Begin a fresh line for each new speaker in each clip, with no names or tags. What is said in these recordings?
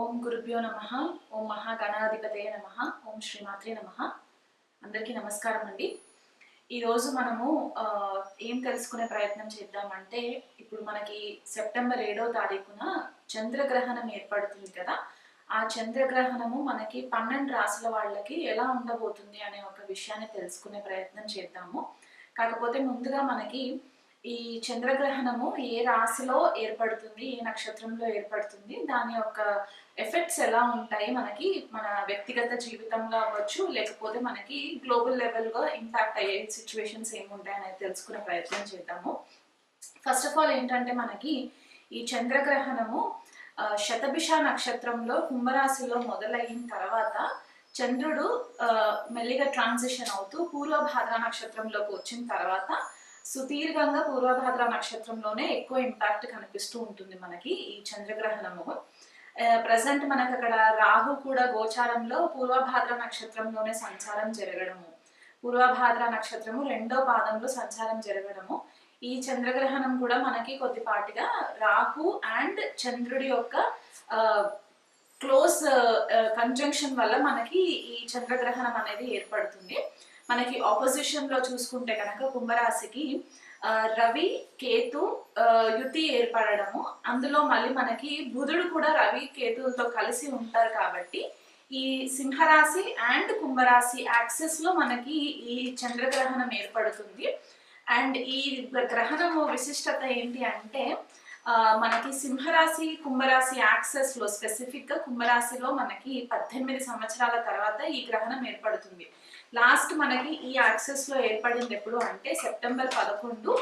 ఓం గురుభ్యో నమః. ఓం మహాగణాధిపతయ నమః. ఓం శ్రీమాత్రే నమః. అందరికీ నమస్కారం అండి. ఈరోజు మనము ఏం తెలుసుకునే ప్రయత్నం చేద్దామంటే, ఇప్పుడు మనకి సెప్టెంబర్ 7వ తారీఖున చంద్రగ్రహణం ఏర్పడుతుంది కదా. ఆ చంద్రగ్రహణము మనకి 12 రాశుల వాళ్ళకి ఎలా ఉండబోతుంది అనే ఒక విషయాన్ని తెలుసుకునే ప్రయత్నం చేద్దాము. కాకపోతే ముందుగా మనకి ఈ చంద్రగ్రహణము ఏ రాశిలో ఏర్పడుతుంది, ఏ నక్షత్రంలో ఏర్పడుతుంది, దాని యొక్క ఎఫెక్ట్స్ ఎలా ఉంటాయి మనకి మన వ్యక్తిగత జీవితంలో అవ్వచ్చు, లేకపోతే మనకి గ్లోబల్ లెవెల్గా ఇంపాక్ట్ అయ్యే సిచ్యువేషన్స్ ఏముంటాయి అనేది తెలుసుకునే ప్రయత్నం చేద్దాము. ఫస్ట్ ఆఫ్ ఆల్ ఏంటంటే, మనకి ఈ చంద్రగ్రహణము శతభిష నక్షత్రంలో కుంభరాశిలో మొదలైన తర్వాత చంద్రుడు మెల్లిగా ట్రాన్సిషన్ అవుతూ పూర్వభాద్ర నక్షత్రంలోకి వచ్చిన తర్వాత సుదీర్ఘంగా పూర్వభాద్ర నక్షత్రంలోనే ఎక్కువ ఇంపాక్ట్ కనిపిస్తూ ఉంటుంది మనకి ఈ చంద్రగ్రహణము. ప్రజెంట్ మనకు అక్కడ రాహు కూడా గోచారంలో పూర్వభాద్ర నక్షత్రంలోనే సంచారం జరగడము, పూర్వభాద్ర నక్షత్రము 2వ పాదంలో సంచారం జరగడము, ఈ చంద్రగ్రహణం కూడా మనకి కొద్దిపాటిగా రాహు అండ్ చంద్రుడి యొక్క క్లోజ్ కంజంక్షన్ వల్ల మనకి ఈ చంద్రగ్రహణం అనేది ఏర్పడుతుంది. మనకి ఆపోజిషన్ లో చూసుకుంటే కనుక కుంభరాశికి రవి కేతు యుతి ఏర్పడము, అందులో మళ్ళీ మనకి బుధుడు కూడా రవి కేతులతో కలిసి ఉంటారు కాబట్టి ఈ సింహరాశి అండ్ కుంభరాశి యాక్సెస్ లో మనకి ఈ చంద్రగ్రహణం ఏర్పడుతుంది. అండ్ ఈ గ్రహణము విశిష్టత ఏంటి అంటే, మనకి సింహరాశి కుంభరాశి యాక్సెస్ లో స్పెసిఫిక్ గా కుంభరాశిలో మనకి 18 సంవత్సరాల తర్వాత ఈ గ్రహణం ఏర్పడుతుంది. లాస్ట్ మనకి ఈ యాక్సెస్ లో ఏర్పడింది ఎప్పుడు అంటే సెప్టెంబర్ 11,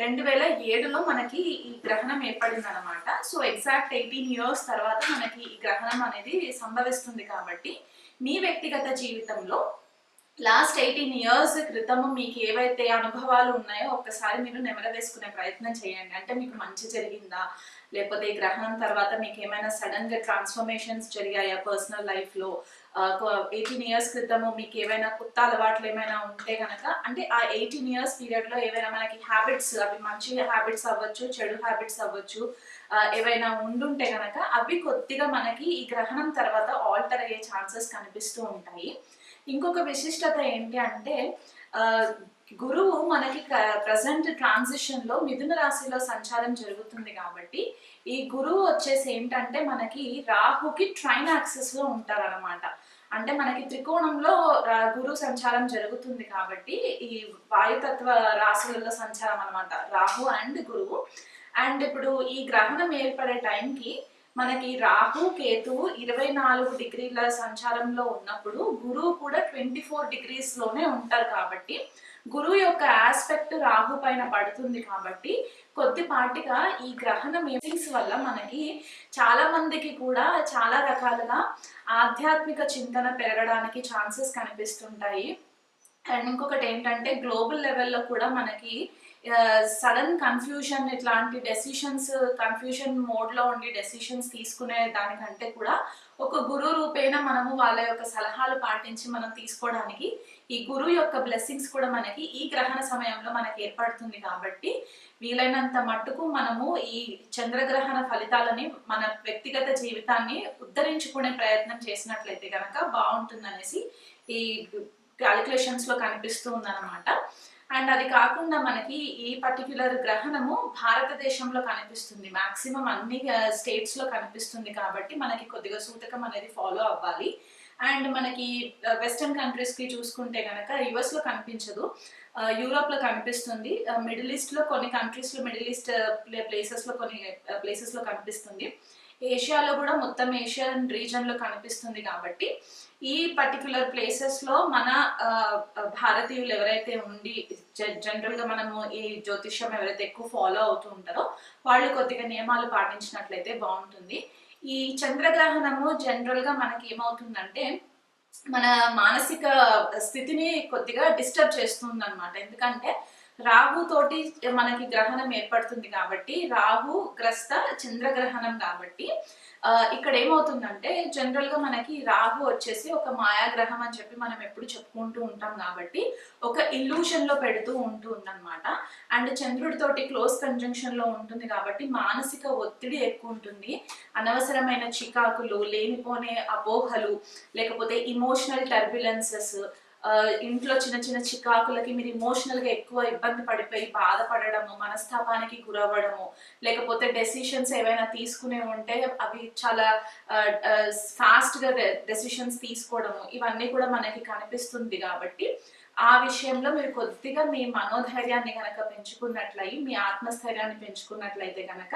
2007లో మనకి ఈ గ్రహణం ఏర్పడింది అనమాట. సో ఎగ్జాక్ట్ 18 years తర్వాత మనకి ఈ గ్రహణం అనేది సంభవిస్తుంది. కాబట్టి మీ వ్యక్తిగత జీవితంలో లాస్ట్ 18 years క్రితము మీకు ఏవైతే అనుభవాలు ఉన్నాయో ఒక్కసారి మీరు నెమరు వేసుకునే ప్రయత్నం చేయండి. అంటే మీకు మంచి జరిగిందా, లేకపోతే ఈ గ్రహణం తర్వాత మీకు ఏమైనా సడన్ గా ట్రాన్స్ఫర్మేషన్స్ జరిగాయా పర్సనల్ లైఫ్ లో, 18 years క్రితము మీకు ఏవైనా కొత్త అలవాట్లు ఏమైనా ఉంటే కనుక, అంటే ఆ 18 years పీరియడ్ లో ఏవైనా మనకి హ్యాబిట్స్, అవి మంచి హ్యాబిట్స్ అవ్వచ్చు, చెడు హ్యాబిట్స్ అవ్వచ్చు, ఏవైనా ఉండుంటే కనుక అవి కొద్దిగా మనకి ఈ గ్రహణం తర్వాత ఆల్టర్ అయ్యే ఛాన్సెస్ కనిపిస్తూ ఉంటాయి. ఇంకొక విశిష్టత ఏంటి అంటే, గురువు మనకి ప్రజెంట్ ట్రాన్సిషన్ లో మిథున రాశిలో సంచారం జరుగుతుంది కాబట్టి ఈ గురువు వచ్చేసి ఏంటంటే మనకి రాహుకి ట్రైన్ యాక్సెస్ లో ఉంటారనమాట. అంటే మనకి త్రికోణంలో గురువు సంచారం జరుగుతుంది కాబట్టి ఈ వాయుతత్వ రాశులలో సంచారం అనమాట రాహు అండ్ గురువు. అండ్ ఇప్పుడు ఈ గ్రహణం ఏర్పడే టైంకి మనకి రాహు కేతువు 24 degrees సంచారంలో ఉన్నప్పుడు గురువు కూడా 24 degrees లోనే ఉంటారు కాబట్టి గురువు యొక్క ఆస్పెక్ట్ రాహు పైన పడుతుంది. కాబట్టి కొద్దిపాటిగా ఈ గ్రహణం మీటింగ్స్ వల్ల మనకి చాలా మందికి కూడా చాలా రకాలుగా ఆధ్యాత్మిక చింతన పెరగడానికి ఛాన్సెస్ కనిపిస్తుంటాయి. అండ్ ఇంకొకటి ఏంటంటే, గ్లోబల్ లెవెల్లో కూడా మనకి సడన్ కన్ఫ్యూజన్, ఇట్లాంటి డెసిషన్స్ కన్ఫ్యూజన్ మోడ్లో ఉండి డెసిషన్స్ తీసుకునే దానికంటే కూడా ఒక గురువు రూపేణ మనము వాళ్ళ యొక్క సలహాలు పాటించి మనం తీసుకోవడానికి ఈ గురువు యొక్క బ్లెస్సింగ్స్ కూడా మనకి ఈ గ్రహణ సమయంలో మనకి ఏర్పడుతుంది. కాబట్టి వీలైనంత మట్టుకు మనము ఈ చంద్రగ్రహణ ఫలితాలని మన వ్యక్తిగత జీవితాన్ని ఉద్ధరించుకునే ప్రయత్నం చేసినట్లయితే కనుక బాగుంటుందనేసి ఈ క్యాలిక్యులేషన్స్ లో కనిపిస్తూ ఉందన్నమాట. అండ్ అది కాకుండా మనకి ఈ పర్టిక్యులర్ గ్రహణము భారతదేశంలో కనిపిస్తుంది, మాక్సిమం అన్ని స్టేట్స్ లో కనిపిస్తుంది. కాబట్టి మనకి కొద్దిగా సూతకం అనేది ఫాలో అవ్వాలి. అండ్ మనకి వెస్టర్న్ కంట్రీస్ కి చూసుకుంటే కనుక యుఎస్ లో కనిపించదు, యూరోప్ లో కనిపిస్తుంది, మిడిల్ ఈస్ట్ లో కొన్ని కంట్రీస్ లో, మిడిల్ ఈస్ట్ ప్లేసెస్ లో కొన్ని ప్లేసెస్ లో కనిపిస్తుంది, ఏషియాలో కూడా మొత్తం ఏషియన్ రీజన్ లో కనిపిస్తుంది. కాబట్టి ఈ పర్టిక్యులర్ ప్లేసెస్ లో మన భారతీయులు ఎవరైతే ఉండి జనరల్ గా మనము ఈ జ్యోతిష్యం ఎవరైతే ఎక్కువ ఫాలో అవుతూ ఉంటారో వాళ్ళు కొద్దిగా నియమాలు పాటించినట్లయితే బాగుంటుంది. ఈ చంద్రగ్రహణము జనరల్ గా మనకి ఏమవుతుందంటే మన మానసిక స్థితిని కొద్దిగా డిస్టర్బ్ చేస్తుంది అనమాట. ఎందుకంటే రాహు తోటి మనకి గ్రహణం ఏర్పడుతుంది కాబట్టి రాహు గ్రస్త చంద్రగ్రహణం కాబట్టి ఇక్కడ ఏమవుతుందంటే జనరల్ గా మనకి రాహు వచ్చేసి ఒక మాయాగ్రహం అని చెప్పి మనం ఎప్పుడు చెప్పుకుంటూ ఉంటాం కాబట్టి ఒక ఇల్యూషన్ లో పెడుతూ ఉంటుంది అనమాట. అండ్ చంద్రుడితోటి క్లోజ్ కంజంక్షన్ లో ఉంటుంది కాబట్టి మానసిక ఒత్తిడి ఎక్కువ ఉంటుంది, అనవసరమైన చికాకులు, లేనిపోనే అపోహలు, లేకపోతే ఇమోషనల్ టర్బ్యులెన్సెస్, ఇంట్లో చిన్న చిన్న చికాకులకి మీరు ఇమోషనల్ గా ఎక్కువ ఇబ్బంది పడిపోయి బాధపడడము, మనస్తాపానికి గురవ్వడము, లేకపోతే డెసిషన్స్ ఏవైనా తీసుకునే ఉంటే అవి చాలా ఫాస్ట్ గా డెసిషన్స్ తీసుకోవడము, ఇవన్నీ కూడా మనకి కనిపిస్తుంది. కాబట్టి ఆ విషయంలో మీరు కొద్దిగా మీ మనోధైర్యాన్ని కనుక పెంచుకున్నట్లయి, మీ ఆత్మస్థైర్యాన్ని పెంచుకున్నట్లయితే కనుక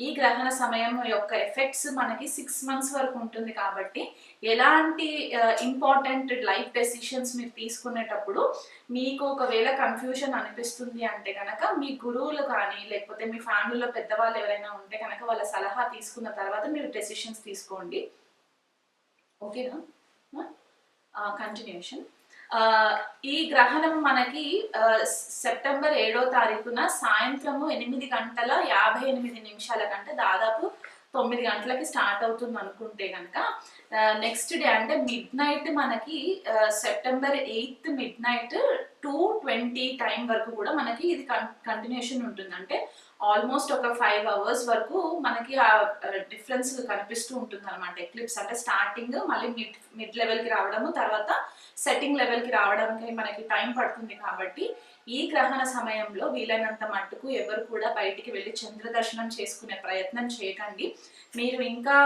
ఈ గ్రహణ సమయం యొక్క ఎఫెక్ట్స్ మనకి 6 months వరకు ఉంటుంది. కాబట్టి ఎలాంటి ఇంపార్టెంట్ లైఫ్ డెసిషన్స్ మీరు తీసుకునేటప్పుడు మీకు ఒకవేళ కన్ఫ్యూజన్ అనిపిస్తుంది అంటే కనుక మీ గురువులు కానీ లేకపోతే మీ ఫ్యామిలీలో పెద్దవాళ్ళు ఎవరైనా ఉంటే కనుక వాళ్ళ సలహా తీసుకున్న తర్వాత మీరు డెసిషన్స్ తీసుకోండి. ఓకేనా? కంటిన్యూషన్. ఈ గ్రహణం మనకి సెప్టెంబర్ 7వ తారీఖున సాయంత్రము 8:58 కంటే దాదాపు 9 గంటలకి స్టార్ట్ అవుతుంది అనుకుంటే కనుక నెక్స్ట్ డే అంటే మిడ్ నైట్ మనకి September 8th mid night 2:20 time వరకు కూడా మనకి ఇది కంటిన్యూషన్ ఉంటుంది. అంటే ఆల్మోస్ట్ ఒక 5 hours వరకు మనకి ఆ డిఫరెన్స్ కనిపిస్తూ ఉంటుంది అనమాట. ఎక్లిప్స్ అంటే స్టార్టింగ్ మళ్ళీ మిడ్ లెవెల్ కి రావడము, తర్వాత సెట్టింగ్ లెవెల్ కి రావడానికి మనకి టైం పడుతుంది. కాబట్టి ఈ గ్రహణ సమయంలో వీలైనంత మట్టుకు ఎవరు కూడా బయటికి వెళ్ళి చంద్ర దర్శనం చేసుకునే ప్రయత్నం చేయకండి. మీరు ఇంకా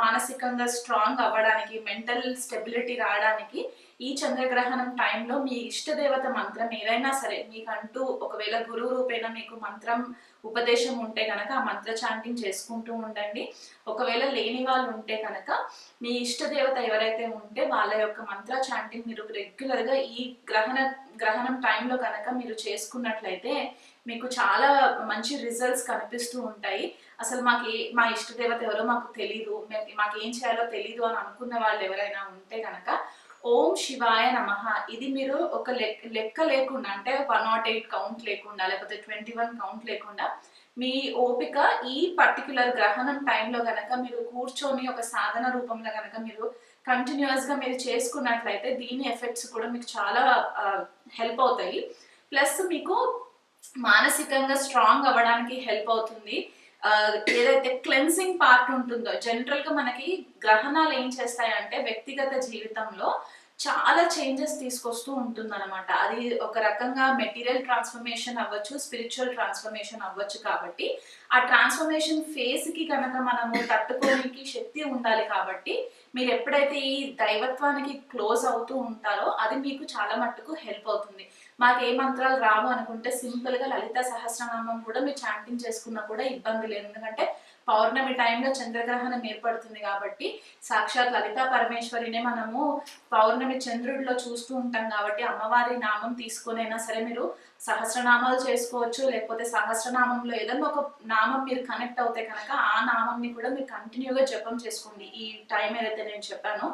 మానసికంగా స్ట్రాంగ్ అవ్వడానికి, మెంటల్ స్టెబిలిటీ రావడానికి ఈ చంద్రగ్రహణం టైంలో మీ ఇష్టదేవత మంత్రం ఏదైనా సరే మీకంటూ ఒకవేళ గురువు రూపేణ మీకు మంత్రం ఉపదేశం ఉంటే కనుక ఆ మంత్ర చాంటింగ్ చేసుకుంటూ ఉండండి. ఒకవేళ లేని వాళ్ళు ఉంటే కనుక మీ ఇష్టదేవత ఎవరైతే ఉంటే వాళ్ళ యొక్క మంత్ర చాంటింగ్ మీరు రెగ్యులర్ గా ఈ గ్రహణం టైంలో కనుక మీరు చేసుకున్నట్లయితే మీకు చాలా మంచి రిజల్ట్స్ కనిపిస్తూ ఉంటాయి. అసలు మా ఇష్టదేవత ఎవరో మాకు తెలీదు, మాకు ఏం చేయాలో తెలీదు అని అనుకున్న వాళ్ళు ఎవరైనా ఉంటే కనుక ఓం శివాయ నమః ఇది మీరు ఒక లెక్క లేకుండా అంటే 108 కౌంట్ లేకుండా లేకపోతే 21 కౌంట్ లేకుండా మీ ఓపిక ఈ పర్టికులర్ గ్రహణం టైంలో గనక మీరు కూర్చొని ఒక సాధన రూపంలో గనక మీరు కంటిన్యూస్ గా మీరు చేసుకున్నట్లయితే దీని ఎఫెక్ట్స్ కూడా మీకు చాలా హెల్ప్ అవుతాయి. ప్లస్ మీకు మానసికంగా స్ట్రాంగ్ అవ్వడానికి హెల్ప్ అవుతుంది. ఏదైతే క్లెన్సింగ్ పార్ట్ ఉంటుందో జనరల్ గా మనకి గ్రహణాలు ఏం చేస్తాయంటే వ్యక్తిగత జీవితంలో చాలా చేంజెస్ తీసుకొస్తూ ఉంటుంది అనమాట. అది ఒక రకంగా మెటీరియల్ ట్రాన్స్ఫర్మేషన్ అవ్వచ్చు, స్పిరిచువల్ ట్రాన్స్ఫర్మేషన్ అవ్వచ్చు. కాబట్టి ఆ ట్రాన్స్ఫర్మేషన్ ఫేజ్ కి కనుక మనము తట్టుకోనికి శక్తి ఉండాలి. కాబట్టి మీరు ఎప్పుడైతే ఈ దైవత్వానికి క్లోజ్ అవుతూ ఉంటారో అది మీకు చాలా మట్టుకు హెల్ప్ అవుతుంది. మాకు ఏ మంత్రాలు రావు అనుకుంటే సింపుల్ గా లలిత సహస్రనామం కూడా మీరు చాంటింగ్ చేసుకున్నా కూడా ఇబ్బంది లేదు. ఎందుకంటే పౌర్ణమి టైంలో చంద్రగ్రహణం ఏర్పడుతుంది కాబట్టి సాక్షాత్ లలితా పరమేశ్వరినే మనము పౌర్ణమి చంద్రుడిలో చూస్తూ ఉంటాం. కాబట్టి అమ్మవారి నామం తీసుకునైనా సరే మీరు సహస్రనామాలు చేసుకోవచ్చు. లేకపోతే సహస్రనామంలో ఏదన్నా ఒక నామం మీరు కనెక్ట్ అవుతే కనుక ఆ నామంని కూడా మీరు కంటిన్యూగా జపం చేసుకోండి. ఈ టైం ఏదైతే నేను చెప్పానో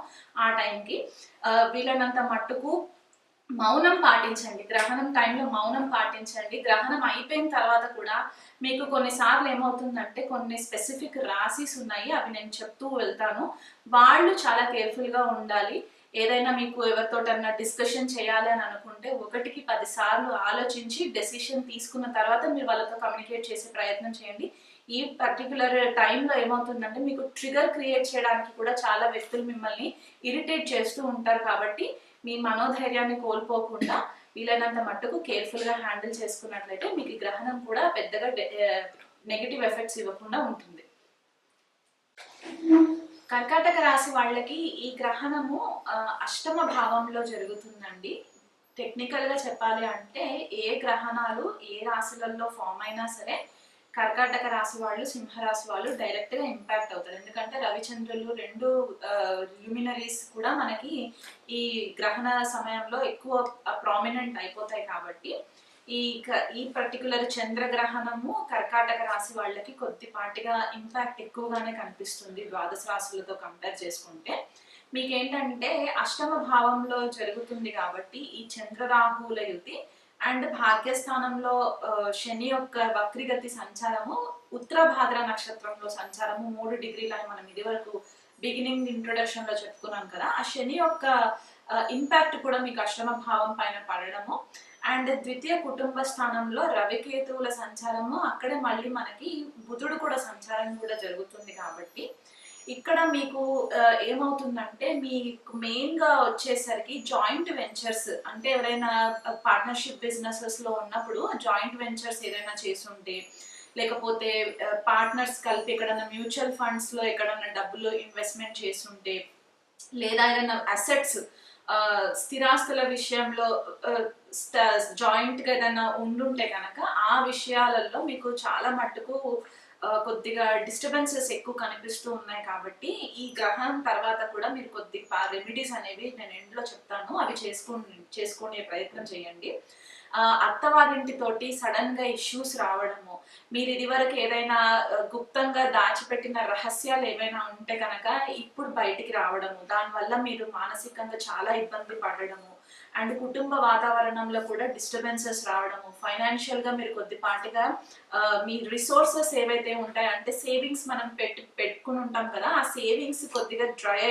ఆ టైంకి వీలైనంత మట్టుకు మౌనం పాటించండి. గ్రహణం టైంలో మౌనం పాటించండి. గ్రహణం అయిపోయిన తర్వాత కూడా మీకు కొన్నిసార్లు ఏమవుతుందంటే కొన్ని స్పెసిఫిక్ రాశిస్ ఉన్నాయి, అవి నేను చెప్తూ వెళ్తాను. వాళ్ళు చాలా కేర్ఫుల్ గా ఉండాలి. ఏదైనా మీకు ఎవరితోటన్నా డిస్కషన్ చేయాలి అని అనుకుంటే 1కి 10 సార్లు ఆలోచించి డెసిషన్ తీసుకున్న తర్వాత మీరు వాళ్ళతో కమ్యూనికేట్ చేసే ప్రయత్నం చేయండి. ఈ పర్టికులర్ టైంలో ఏమవుతుందంటే మీకు ట్రిగర్ క్రియేట్ చేయడానికి కూడా చాలా వ్యక్తులు మిమ్మల్ని ఇరిటేట్ చేస్తూ ఉంటారు. కాబట్టి మీ మనోధైర్యాన్ని కోల్పోకుండా వీలైనంత మట్టుకు కేర్ఫుల్ గా హ్యాండిల్ చేసుకున్నట్లయితే మీకు ఈ గ్రహణం కూడా పెద్దగా నెగటివ్ ఎఫెక్ట్స్ ఇవ్వకుండా ఉంటుంది. కర్కాటక రాశి వాళ్ళకి ఈ గ్రహణము అష్టమ భావంలో జరుగుతుందండి. టెక్నికల్ గా చెప్పాలి అంటే ఏ గ్రహణాలు ఏ రాశులలో ఫామ్ అయినా సరే కర్కాటక రాశి వాళ్ళు, సింహరాశి వాళ్ళు డైరెక్ట్ గా ఇంపాక్ట్ అవుతారు. ఎందుకంటే రవిచంద్రులు 2 ల్యూమినరీస్ కూడా మనకి ఈ గ్రహణ సమయంలో ఎక్కువ ప్రామినెంట్ అయిపోతాయి. కాబట్టి ఈ పర్టికులర్ చంద్రగ్రహణము కర్కాటక రాశి వాళ్ళకి కొద్దిపాటిగా ఇంపాక్ట్ ఎక్కువగానే కనిపిస్తుంది ద్వాదశ రాశులతో కంపేర్ చేసుకుంటే. మీకేంటంటే అష్టమ భావంలో జరుగుతుంది కాబట్టి ఈ చంద్రరాహువుల యుతి అండ్ భాగ్యస్థానంలో శని యొక్క వక్రిగతి సంచారము ఉత్తర భాద్ర నక్షత్రంలో సంచారము 3 డిగ్రీలు అని మనం ఇది వరకు బిగినింగ్ ఇంట్రొడక్షన్ లో చెప్పుకున్నాం కదా. ఆ శని యొక్క ఇంపాక్ట్ కూడా మీకు అష్టమ భావం పైన పడడము అండ్ ద్వితీయ కుటుంబ స్థానంలో రవికేతువుల సంచారము, అక్కడే మళ్ళీ మనకి బుధుడు కూడా సంచారం కూడా జరుగుతుంది. కాబట్టి ఇక్కడ మీకు ఏమవుతుందంటే మీకు మెయిన్ గా వచ్చేసరికి జాయింట్ వెంచర్స్, అంటే ఎవరైనా పార్ట్నర్షిప్ బిజినెసెస్ లో ఉన్నప్పుడు జాయింట్ వెంచర్స్ ఏదైనా చేస్తుంటే, లేకపోతే పార్ట్నర్స్ కలిపి ఎక్కడన్నా మ్యూచువల్ ఫండ్స్ లో ఎక్కడన్నా డబ్బులు ఇన్వెస్ట్మెంట్ చేస్తుంటే, లేదా ఏదైనా అసెట్స్ స్థిరాస్తుల విషయంలో జాయింట్ గా ఏదైనా ఉండుంటే కనుక ఆ విషయాలలో మీకు చాలా మట్టుకు కొద్దిగా డిస్టర్బెన్సెస్ ఎక్కువ కనిపిస్తూ ఉన్నాయి. కాబట్టి ఈ గ్రహణం తర్వాత కూడా మీరు కొద్దిగా రెమెడీస్ అనేవి నేను ఎండ్లో చెప్తాను, అవి చేసుకునే ప్రయత్నం చేయండి. అత్తవారింటితోటి సడన్ గా ఇష్యూస్ రావడము, మీరు ఇదివరకు ఏదైనా గుప్తంగా దాచిపెట్టిన రహస్యాలు ఏవైనా ఉంటే కనుక ఇప్పుడు బయటికి రావడము, దానివల్ల మీరు మానసికంగా చాలా ఇబ్బంది పడడము అండ్ కుటుంబ వాతావరణంలో కూడా డిస్టర్బెన్సెస్ రావడము, ఫైనాన్షియల్ గా మీరు కొద్దిపాటిగా మీ రిసోర్సెస్ ఏవైతే ఉంటాయో, అంటే సేవింగ్స్ మనం పెట్టుకుని ఉంటాం కదా, ఆ సేవింగ్స్ కొద్దిగా డ్రై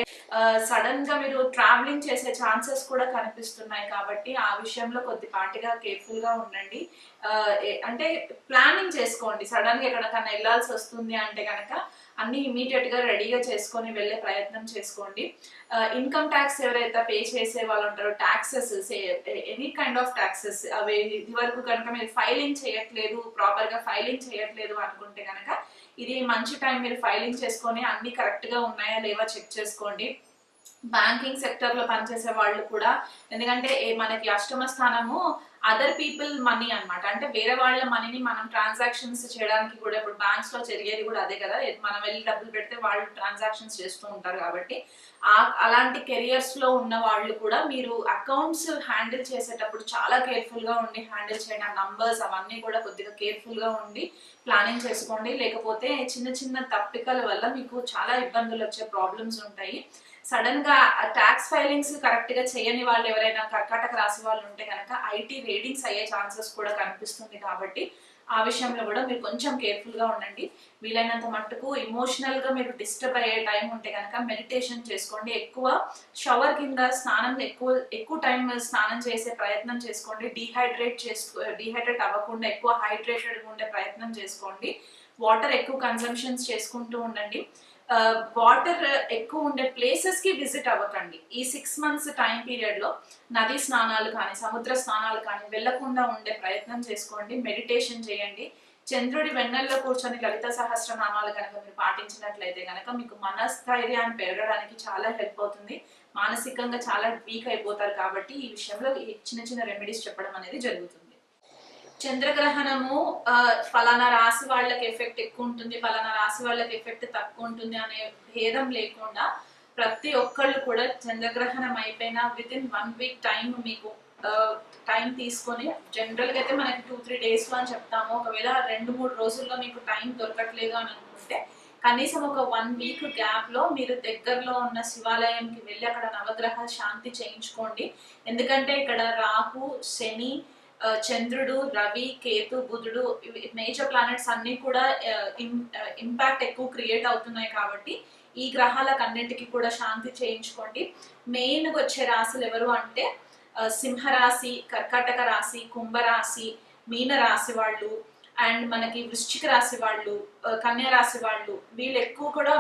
సడన్ గా మీరు ట్రావెలింగ్ చేసే ఛాన్సెస్ కూడా కనిపిస్తున్నాయి. కాబట్టి ఆ విషయంలో కొద్దిపాటిగా కేర్ఫుల్ గా ఉండండి. అంటే ప్లానింగ్ చేసుకోండి, సడన్ గా ఎక్కడికన్నా వెళ్ళాల్సి వస్తుంది అంటే కనుక అన్ని ఇమీడియట్ గా రెడీగా చేసుకొని వెళ్ళే ప్రయత్నం చేసుకోండి. ఇన్కమ్ ట్యాక్స్ ఎవరైతే పే చేసే వాళ్ళు ఉంటారో, taxes any kind of taxes అవి ఇది వరకు కనుక మీరు ఫైలింగ్ చేయట్లేదు, ప్రాపర్ గా ఫైలింగ్ చేయట్లేదు అనుకుంటే కనుక ఇది మంచి టైం, మీరు ఫైలింగ్ చేసుకొని అన్ని కరెక్ట్ గా ఉన్నాయా లేవా చెక్ చేసుకోండి. బ్యాంకింగ్ సెక్టర్ లో పనిచేసే వాళ్ళు కూడా, ఎందుకంటే మనకి అష్టమ స్థానము అదర్ పీపుల్ మనీ అన్నమాట, అంటే వేరే వాళ్ళ మనీని మనం ట్రాన్సాక్షన్స్ చేయడానికి కూడా, ఇప్పుడు బ్యాంక్స్ లో జరిగేది కూడా అదే కదా, మనం వెళ్ళి డబ్బులు పెడితే వాళ్ళు ట్రాన్సాక్షన్స్ చేస్తూ ఉంటారు. కాబట్టి అలాంటి కెరియర్స్ లో ఉన్న వాళ్ళు కూడా మీరు అకౌంట్స్ హ్యాండిల్ చేసేటప్పుడు చాలా కేర్ఫుల్ గా ఉండి హ్యాండిల్ చేయండి. ఆ నంబర్స్ అవన్నీ కూడా కొద్దిగా కేర్ఫుల్ గా ఉండి ప్లానింగ్ చేసుకోండి, లేకపోతే చిన్న చిన్న తప్పికల వల్ల మీకు చాలా ఇబ్బందులు వచ్చే ప్రాబ్లమ్స్ ఉంటాయి. సడన్ గా ట్యాక్స్ ఫైలింగ్స్ కరెక్ట్ గా చేయని వాళ్ళు ఎవరైనా కర్కాటక రాశి వాళ్ళు ఉంటే కనుక ఐటీ రేటింగ్స్ అయ్యే ఛాన్సెస్ కూడా కనిపిస్తుంది. కాబట్టి ఆ విషయంలో కూడా మీరు కొంచెం కేర్ఫుల్ గా ఉండండి. వీలైనంత మట్టుకు ఇమోషనల్ గా మీరు డిస్టర్బ్ అయ్యే టైం ఉంటే కనుక మెడిటేషన్ చేసుకోండి, ఎక్కువ షవర్ కింద స్నానం ఎక్కువ టైం స్నానం చేసే ప్రయత్నం చేసుకోండి, డిహైడ్రేట్ అవ్వకుండా ఎక్కువ హైడ్రేటెడ్ ఉండే ప్రయత్నం చేసుకోండి, వాటర్ ఎక్కువ కన్సంప్షన్స్ చేసుకుంటూ ఉండండి. వాటర్ ఎక్కువ ఉండే ప్లేసెస్ కి విజిట్ అవ్వకండి. ఈ 6 months టైం పీరియడ్ లో నదీ స్నానాలు కానీ సముద్ర స్నానాలు కానీ వెళ్లకుండా ఉండే ప్రయత్నం చేసుకోండి, మెడిటేషన్ చేయండి. చంద్రుడి వెన్నెల్లో కూర్చొని లలిత సహస్రనామాలు కనుక మీరు పాటించినట్లయితే కనుక మీకు మనస్థైర్యాన్ని పెరగడానికి చాలా హెల్ప్ అవుతుంది. మానసికంగా చాలా వీక్ అయిపోతారు. కాబట్టి ఈ విషయంలో చిన్న చిన్న రెమెడీస్ చెప్పడం అనేది జరుగుతుంది. చంద్రగ్రహణము ఫలానా రాశి వాళ్ళకి ఎఫెక్ట్ ఎక్కువ ఉంటుంది, ఫలానా రాశి వాళ్ళకి ఎఫెక్ట్ తక్కువ ఉంటుంది అనే భేదం లేకుండా ప్రతి ఒక్కళ్ళు కూడా చంద్రగ్రహణం అయిపోయినా వితిన్ 1 week టైం మీకు టైం తీసుకొని, జనరల్ గా అయితే మనకి 2-3 days లో అని చెప్తాము. ఒకవేళ 2-3 రోజుల్లో మీకు టైం దొరకట్లేదు అని అనుకుంటే కనీసం ఒక 1 week గ్యాప్ లో మీరు దగ్గరలో ఉన్న శివాలయంకి వెళ్ళి అక్కడ నవగ్రహ శాంతి చేయించుకోండి. ఎందుకంటే ఇక్కడ రాహు, శని, చంద్రుడు, రవి, కేతు, బుధుడు మేజర్ ప్లానెట్స్ అన్ని కూడా ఇంపాక్ట్ ఎక్కువ క్రియేట్ అవుతున్నాయి. కాబట్టి ఈ గ్రహాలకు అన్నింటికి కూడా శాంతి చేయించుకోండి. మెయిన్ వచ్చే రాశులు ఎవరు అంటే సింహరాశి, కర్కాటక రాశి, కుంభరాశి, మీన రాశి వాళ్ళు అండ్ మనకి వృశ్చిక రాశి వాళ్ళు, కన్యా రాశి వాళ్ళు, వీళ్ళు ఎక్కువ కూడా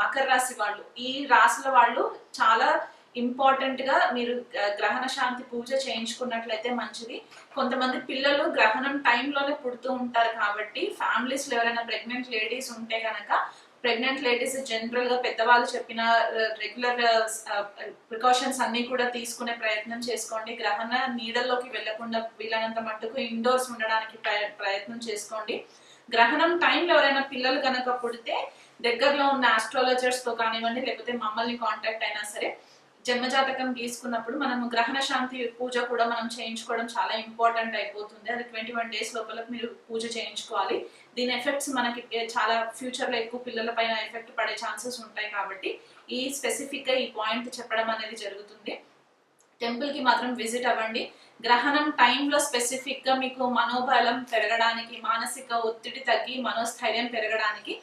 మకర రాశి వాళ్ళు. ఈ రాశుల వాళ్ళు చాలా ఇంపార్టెంట్ గా మీరు గ్రహణ శాంతి పూజ చేయించుకున్నట్లయితే మంచిది. కొంతమంది పిల్లలు గ్రహణం టైంలోనే పుడుతూ ఉంటారు. కాబట్టి ఫ్యామిలీస్ లో ఎవరైనా ప్రెగ్నెంట్ లేడీస్ ఉంటే కనుక ప్రెగ్నెంట్ లేడీస్ జనరల్ గా పెద్దవాళ్ళు చెప్పిన రెగ్యులర్ ప్రికాషన్స్ అన్ని కూడా తీసుకునే ప్రయత్నం చేసుకోండి. గ్రహణ నీడల్లోకి వెళ్లకుండా వీలైనంత మట్టుకు ఇండోర్స్ ఉండడానికి ప్రయత్నం చేసుకోండి. గ్రహణం టైంలో ఎవరైనా పిల్లలు కనుక పుడితే దగ్గరలో ఉన్న ఆస్ట్రాలజర్స్ తో కానివ్వండి, లేకపోతే మమ్మల్ని కాంటాక్ట్ అయినా సరే జన్మజాతకం గీసుకున్నప్పుడు మనం గ్రహణ శాంతి పూజ కూడా మనం చేయించుకోవడం చాలా ఇంపార్టెంట్ అయిపోతుంది. అది 21 days లోపల మీరు పూజ చేయించుకోవాలి. దీని ఎఫెక్ట్స్ మనకి చాలా ఫ్యూచర్ లో ఎక్కువ పిల్లల పైన ఎఫెక్ట్ పడే ఛాన్సెస్ ఉంటాయి. కాబట్టి ఈ స్పెసిఫిక్ గా ఈ పాయింట్ చెప్పడం అనేది జరుగుతుంది. టెంపుల్ కి మాత్రం విజిట్ అవ్వండి. గ్రహణం టైంలో స్పెసిఫిక్ గా మీకు మనోబలం పెరగడానికి, మానసిక ఒత్తిడి తగ్గి మనోస్థైర్యం పెరగడానికి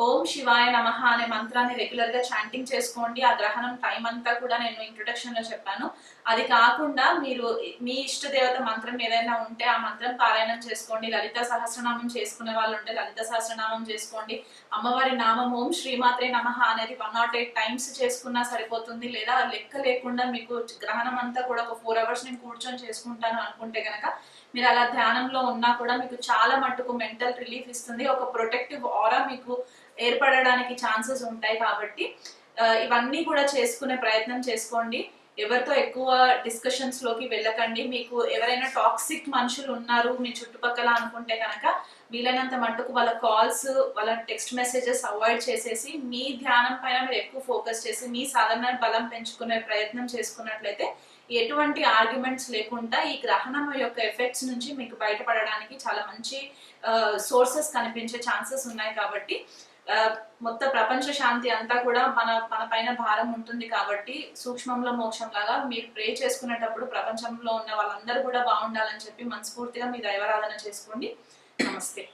ఓం శివాయ నమః అనే మంత్రాన్ని రెగ్యులర్ గా చాంటింగ్ చేసుకోండి. ఆ గ్రహణం టైం అంతా కూడా నేను ఇంట్రొడక్షన్ లో చెప్పాను. అది కాకుండా మీరు మీ ఇష్ట దేవత మంత్రం ఏదైనా ఉంటే ఆ మంత్రం పారాయణం చేసుకోండి. లలిత సహస్రనామం చేసుకునే వాళ్ళు ఉంటే లలిత సహస్రనామం చేసుకోండి. అమ్మవారి నామం ఓం శ్రీమాత్రే నమః అనేది 108 టైమ్స్ చేసుకున్నా సరిపోతుంది. లేదా లెక్క లేకుండా మీకు గ్రహణం అంతా కూడా ఒక 4 అవర్స్ నేను కూర్చొని చేసుకుంటాను అనుకుంటే గనక మీరు అలా ధ్యానంలో ఉన్నా కూడా మీకు చాలా మట్టుకు మెంటల్ రిలీఫ్ ఇస్తుంది. ఒక ప్రొటెక్టివ్ ఆరా మీకు ఏర్పడడానికి ఛాన్సెస్ ఉంటాయి. కాబట్టి ఇవన్నీ కూడా చేసుకునే ప్రయత్నం చేసుకోండి. ఎవరితో ఎక్కువ డిస్కషన్స్ లోకి వెళ్ళకండి. మీకు ఎవరైనా టాక్సిక్ మనుషులు ఉన్నారు మీ చుట్టుపక్కల అనుకుంటే కనుక వీలైనంత మట్టుకు వాళ్ళ కాల్స్, వాళ్ళ టెక్స్ట్ మెసేజెస్ అవాయిడ్ చేసేసి మీ ధ్యానం పైన మీరు ఎక్కువ ఫోకస్ చేసి మీ సాధన బలం పెంచుకునే ప్రయత్నం చేసుకున్నట్లయితే ఎటువంటి ఆర్గ్యుమెంట్స్ లేకుండా ఈ గ్రహణం యొక్క ఎఫెక్ట్స్ నుంచి మీకు బయటపడడానికి చాలా మంచి సోర్సెస్ కనిపించే ఛాన్సెస్ ఉన్నాయి. కాబట్టి మొత్తం ప్రపంచ శాంతి అంతా కూడా మన మన పైన భారం ఉంటుంది. కాబట్టి సూక్ష్మంలో మోక్షం లాగా మీరు ప్రే చేసుకునేటప్పుడు ప్రపంచంలో ఉన్న వాళ్ళందరూ కూడా బాగుండాలని చెప్పి మనస్ఫూర్తిగా మీ దైవారాధన చేసుకోండి. నమస్తే.